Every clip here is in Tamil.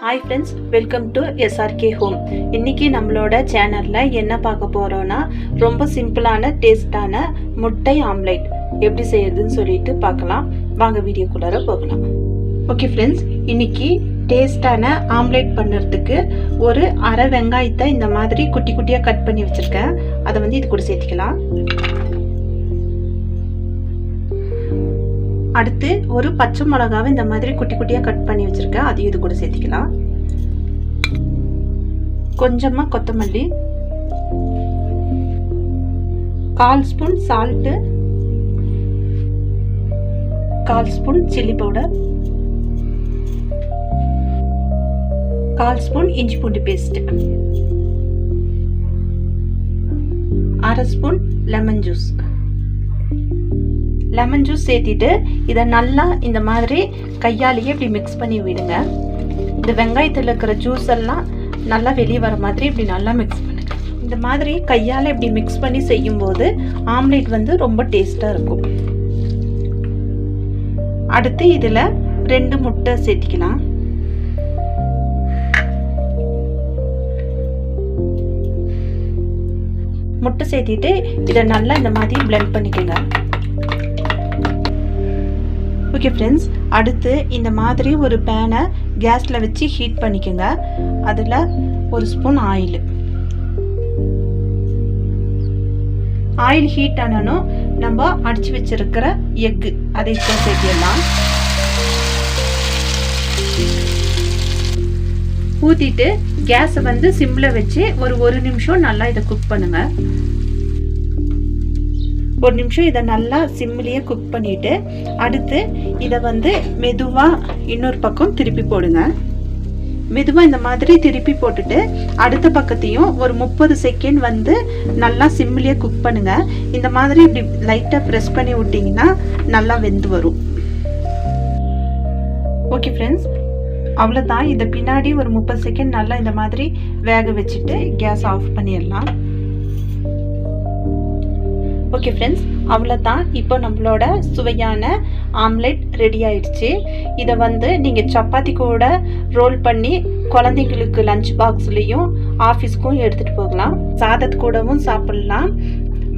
Hi friends, welcome to SRK home. இன்றைக்கி நம்மளோட சேனலில் என்ன பார்க்க போகிறோன்னா, ரொம்ப சிம்பிளான டேஸ்டான முட்டை ஆம்லேட் எப்படி செய்யறதுன்னு சொல்லிட்டு பார்க்கலாம். வாங்க வீடியோக்குள்ளார போகலாம். ஓகே ஃப்ரெண்ட்ஸ், இன்றைக்கி டேஸ்டான ஆம்லேட் பண்ணுறதுக்கு ஒரு அரை வெங்காயத்தை இந்த மாதிரி குட்டி குட்டியாக கட் பண்ணி வச்சுருக்கேன். அதை வந்து இது கூட சேர்த்திக்கலாம். அடுத்து ஒரு பச்சை மிளகாவை இந்த மாதிரி குட்டி குட்டியாக கட் பண்ணி வச்சுருக்கேன். அதையும் இது கூட சேர்த்திக்கலாம். கொஞ்சமாக கொத்தமல்லி, 1/4 spoon salt, 1/4 spoon chilli powder, 1/4 spoon இஞ்சி பூண்டு paste, 1/2 spoon lemon juice. Lemon juice சேர்த்திட்டு இதை நல்லா இந்த மாதிரி கையாலேயே இப்படி மிக்ஸ் பண்ணி விடுங்க. இந்த வெங்காயத்தில் இருக்கிற ஜூஸ் எல்லாம் நல்லா வெளியே வர மாதிரி இப்படி நல்லா மிக்ஸ் பண்ணுங்க. இந்த மாதிரி கையால் இப்படி மிக்ஸ் பண்ணி செய்யும்போது ஆம்லேட் வந்து ரொம்ப டேஸ்டாக இருக்கும். அடுத்து இதில் 2 முட்டை சேர்த்திக்கலாம். முட்டை சேர்த்திட்டு இதை நல்லா இந்த மாதிரி பிளெண்ட் பண்ணிக்கோங்க. ஓகே ஃப்ரெண்ட்ஸ், அடுத்து இந்த மாதிரி ஒரு பேனை கேஸில் வச்சு ஹீட் பண்ணிக்கோங்க. அதில் 1 ஸ்பூன் ஆயில் ஹீட் ஆனாலும் நம்ம அடித்து வச்சிருக்கிற எக்கு அதை சேர்த்திடலாம். ஊற்றிட்டு கேஸை வந்து சிம்மில் வச்சு ஒரு நிமிஷம் நல்லா இதை குக் பண்ணுங்க. 1 நிமிஷம் இதை நல்லா சிம்மிலேயே குக் பண்ணிவிட்டு அடுத்து இதை வந்து மெதுவாக இன்னொரு பக்கம் திருப்பி போடுங்க. மெதுவாக இந்த மாதிரி திருப்பி போட்டுட்டு அடுத்த பக்கத்தையும் ஒரு 30 செகண்ட் வந்து நல்லா சிம்மிலேயே குக் பண்ணுங்க. இந்த மாதிரி இப்படி லைட்டாக ப்ரெஸ் பண்ணி விட்டிங்கன்னா நல்லா வெந்து வரும். ஓகே ஃப்ரெண்ட்ஸ், அவ்வளோதான். இதை பின்னாடி ஒரு 30 செகண்ட் நல்லா இந்த மாதிரி வேக வச்சுட்டு கேஸ் ஆஃப் பண்ணிடலாம். ஓகே ஃப்ரெண்ட்ஸ், அவ்வளோதான். இப்போ நம்மளோட சுவையான ஆம்லேட் ரெடி ஆயிடுச்சு. இதை வந்து நீங்கள் சப்பாத்தி கூட ரோல் பண்ணி குழந்தைங்களுக்கு லஞ்ச் பாக்ஸ்லேயும் ஆஃபீஸ்க்கும் எடுத்துகிட்டு போகலாம். சாதத்து கூடவும் சாப்பிட்லாம்,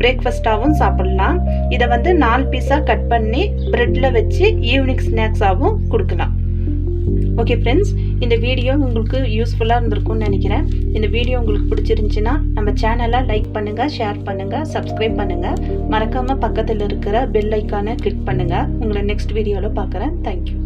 பிரேக்ஃபாஸ்ட்டாகவும் சாப்பிட்லாம். இதை வந்து 4 பீஸாக கட் பண்ணி ப்ரெட்டில் வச்சு ஈவினிங் ஸ்நாக்ஸாகவும் கொடுக்கலாம். ஓகே ஃப்ரெண்ட்ஸ், இந்த வீடியோ உங்களுக்கு யூஸ்ஃபுல்லாக இருந்திருக்கும்னு நினைக்கிறேன். இந்த வீடியோ உங்களுக்கு பிடிச்சிருந்துச்சுன்னா நம்ம சேனலை லைக் பண்ணுங்கள், ஷேர் பண்ணுங்கள், சப்ஸ்கிரைப் பண்ணுங்கள். மறக்காமல் பக்கத்தில் இருக்கிற பெல் ஐக்கானை கிளிக் பண்ணுங்கள். உங்களை நெக்ஸ்ட் வீடியோவில் பார்க்குறேன். தேங்க்யூ.